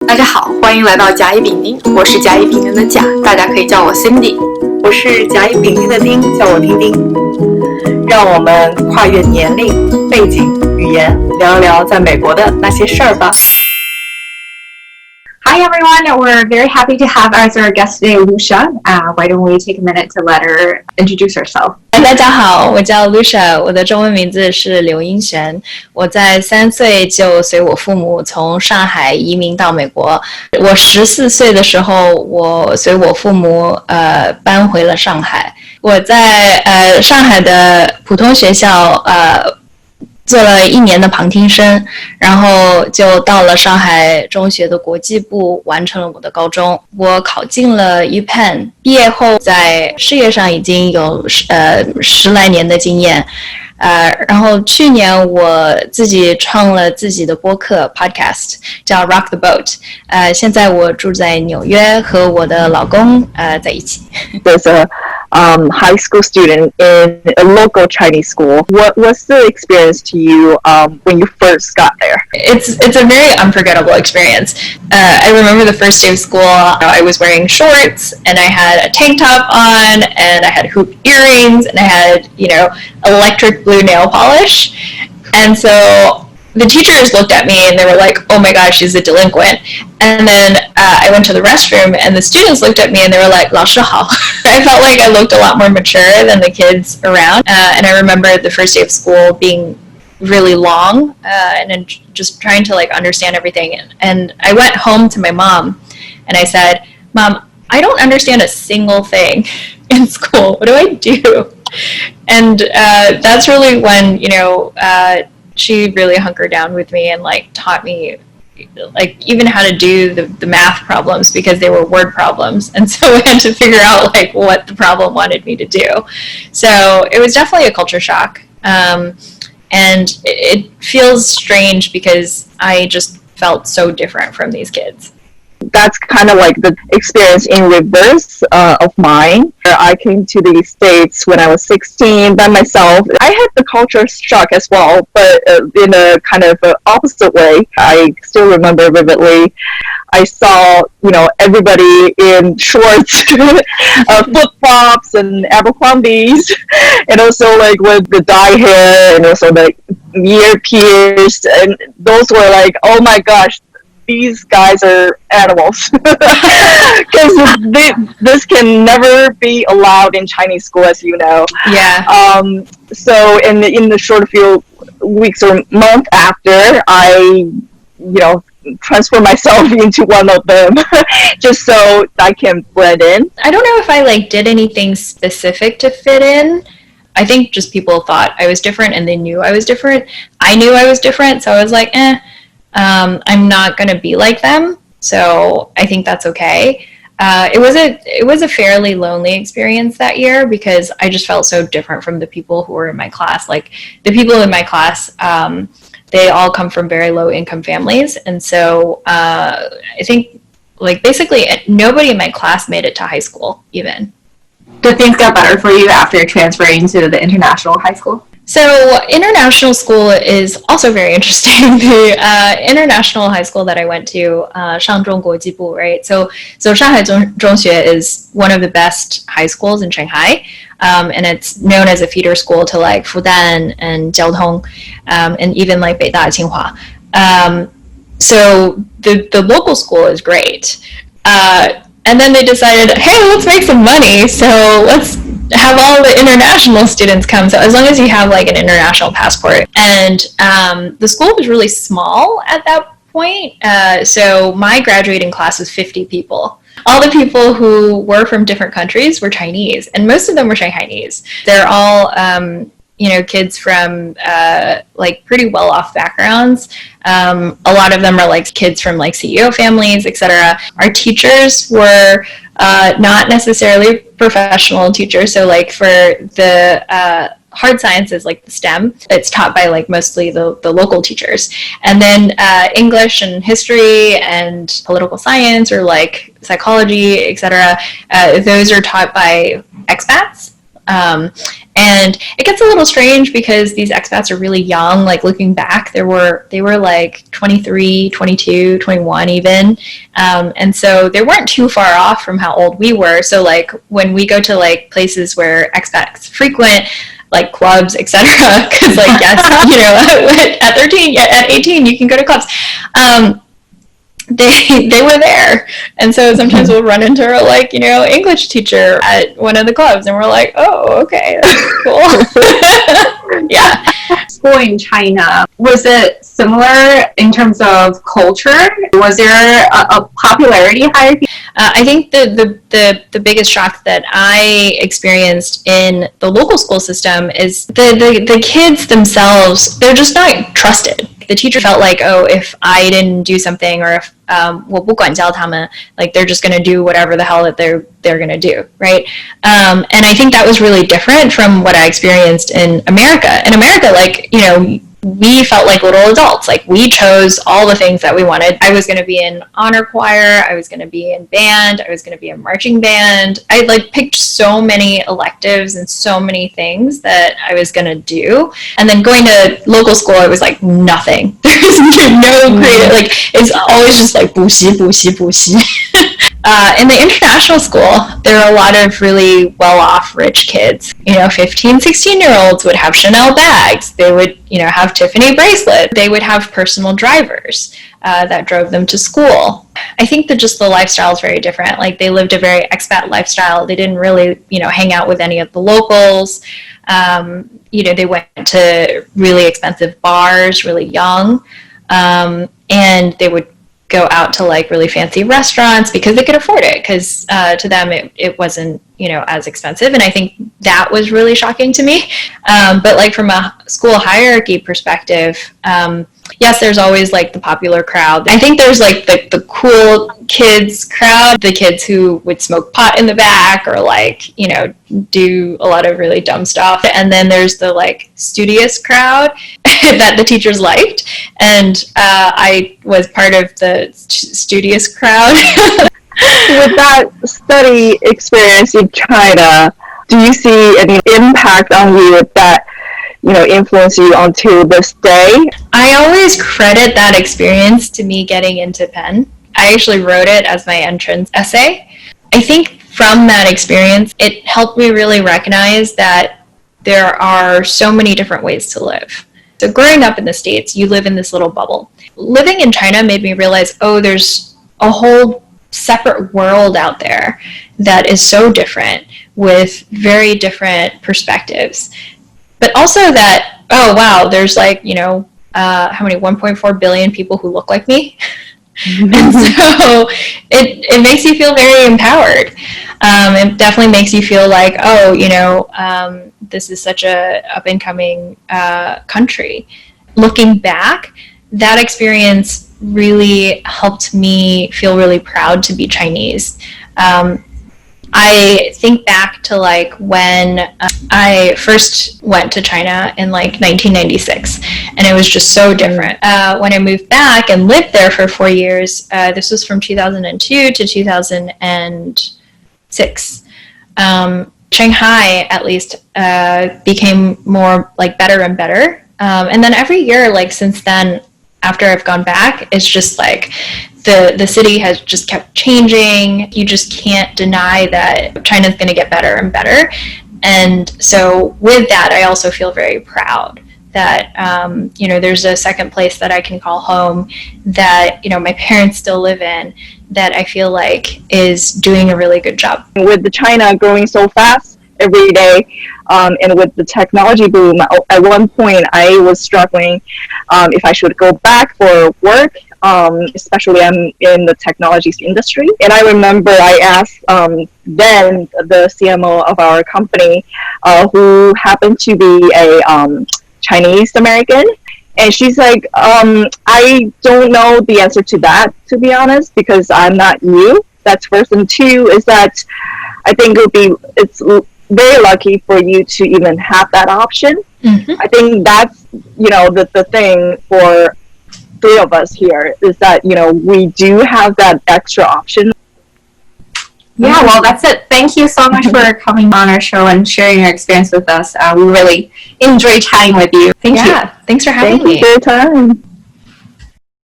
大家好，欢迎来到甲乙丙丁，我是甲乙丙丁的甲，大家可以叫我 Cindy。我是甲乙丙丁的丁，叫我丁丁。让我们跨越年龄、背景、语言，聊一聊在美国的那些事儿吧。Hi everyone, we're very happy to have as our guest today Lucia. Why don't we take a minute to let her introduce herself? 大家好，我叫 Lucia， 我的中文名字是刘英璇。我在3岁就随我父母从上海移民到美国。我14岁的时候，我随我父母搬回了上海。我在上海的普通学校做了1年的旁听生，然后就到了上海中学的国际部，完成了我的高中。我考进了 EP9， 毕业后在事业上已经有10来年的经验。然后去年我自己创了自己的播客 podcast， 叫 Rock the Boat。现在我住在纽约，和我的老公在一起。There's a high school student in a local Chinese school. What was the experience to you when you first got there? It's a very unforgettable experience. I remember the first day of school, I was wearing shorts and I had a tank top on and I had hoop earrings and I had, electric blue nail polish. And so the teachers looked at me and they were like, oh my gosh, she's a delinquent. And then I went to the restroom and the students looked at me and they were like, 老师好. I felt like I looked a lot more mature than the kids around. And I remember the first day of school being really long and then just trying to understand everything. And I went home to my mom and I said, Mom, I don't understand a single thing in school. What do I do? And that's really when, she really hunkered down with me and taught me even how to do the math problems because they were word problems. And so we had to figure out what the problem wanted me to do. So it was definitely a culture shock. And it feels strange because I just felt so different from these kids. That's kind of like the experience in reverse of mine. I came to the States when I was 16 by myself. I had the culture shock as well, but in a kind of opposite way. I still remember vividly. I saw, everybody in shorts, flip-flops and Abercrombies, and also with the dye hair and also the ear pierced, and those were oh my gosh, these guys are animals. Because this can never be allowed in Chinese school, as you know. Yeah. So in the short few weeks or month after, I, transfer myself into one of them just so I can blend in. I don't know if I did anything specific to fit in. I think just people thought I was different and they knew I was different. I knew I was different, so I was like, I'm not going to be like them, so I think that's okay. It was a fairly lonely experience that year because I just felt so different from the people who were in my class. The people in my class, they all come from very low income families, and so I think basically nobody in my class made it to high school even. Did things get better for you after transferring to the international high school? So international school is also very interesting. The international high school that I went to, 上中国际部, right? So Shanghai 中学 is one of the best high schools in Shanghai, and it's known as a feeder school to Fudan and Jiaotong, and even Beida, Tsinghua. So the local school is great. And then they decided, hey, let's make some money, so let's have all the international students come. So as long as you have an international passport. And the school was really small at that point. So my graduating class was 50 people. All the people who were from different countries were Chinese, and most of them were Shanghainese. They're all kids from pretty well-off backgrounds. A lot of them are kids from CEO families, etc. Our teachers were not necessarily professional teachers. So for the hard sciences, the STEM, it's taught by mostly the local teachers. And then English and history and political science or psychology, etc. Those are taught by expats. And it gets a little strange because these expats are really young. Like looking back, they were like 23, 22, 21 even. And so they weren't too far off from how old we were. So like when we go to like places where expats frequent, like clubs, etc., because like yes, at 13, at 18, you can go to clubs. They were there, and so sometimes we'll run into our like English teacher at one of the clubs, and we're like, oh, okay, that's cool. Yeah. School in China, was it similar in terms of culture? Was there a popularity hierarchy? I think the biggest shock that I experienced in the local school system is the kids themselves, they're just not trusted. The teacher felt like, oh, if I didn't do something, or if 我不管教他们, like they're just going to do whatever the hell that they're going to do, right? And I think that was really different from what I experienced in America. In America, like, we felt like little adults. Like we chose all the things that we wanted. I was going to be in honor choir. I was going to be in band. I was going to be in marching band. I like picked so many electives and so many things that I was going to do. And then going to local school, it was like nothing. There's no creative, like it's always just like 补习, 补习, 补习. In the international school, there are a lot of really well-off rich kids. 15, 16-year-olds would have Chanel bags. They would, have Tiffany bracelets. They would have personal drivers that drove them to school. I think that just the lifestyle is very different. Like they lived a very expat lifestyle. They didn't really, hang out with any of the locals. They went to really expensive bars really young. And they would go out to like really fancy restaurants because they could afford it, because to them it wasn't as expensive. And I think that was really shocking to me. But like from a school hierarchy perspective, yes, there's always like the popular crowd. I think there's like the cool kids crowd, the kids who would smoke pot in the back or like, do a lot of really dumb stuff. And then there's the like studious crowd that the teachers liked. And I was part of the studious crowd. With that study experience in China, do you see any impact on you that influence you until this day? I always credit that experience to me getting into Penn. I actually wrote it as my entrance essay. I think from that experience, it helped me really recognize that there are so many different ways to live. So growing up in the States, you live in this little bubble. Living in China made me realize, oh, there's a whole separate world out there that is so different with very different perspectives. But also that, oh, wow, there's like, how many, 1.4 billion people who look like me. And so it makes you feel very empowered. It definitely makes you feel like, oh, this is such a up-and-coming country. Looking back, that experience really helped me feel really proud to be Chinese. I think back to like when I first went to China in like 1996, and it was just so different. When I moved back and lived there for 4 years, this was from 2002 to 2006. Shanghai, at least, became more like better and better. And then every year, like since then, after I've gone back, it's just like the city has just kept changing. You just can't deny that China's going to get better and better. And so with that, I also feel very proud that, there's a second place that I can call home, that, my parents still live in, that I feel like is doing a really good job. With the China growing so fast every day, and with the technology boom, at one point I was struggling if I should go back for work, especially I'm in the technology industry. And I remember I asked then the CMO of our company, who happened to be a Chinese American, and she's like, I don't know the answer to that, to be honest, because I'm not you. That's first. And two is that I think it's very lucky for you to even have that option. Mm-hmm. I think that's, the thing for three of us here is that, we do have that extra option. Yeah, well, that's it. Thank you so much for coming on our show and sharing your experience with us. We really enjoyed chatting with you. Thank you. Thanks for having Thank you me. for your time.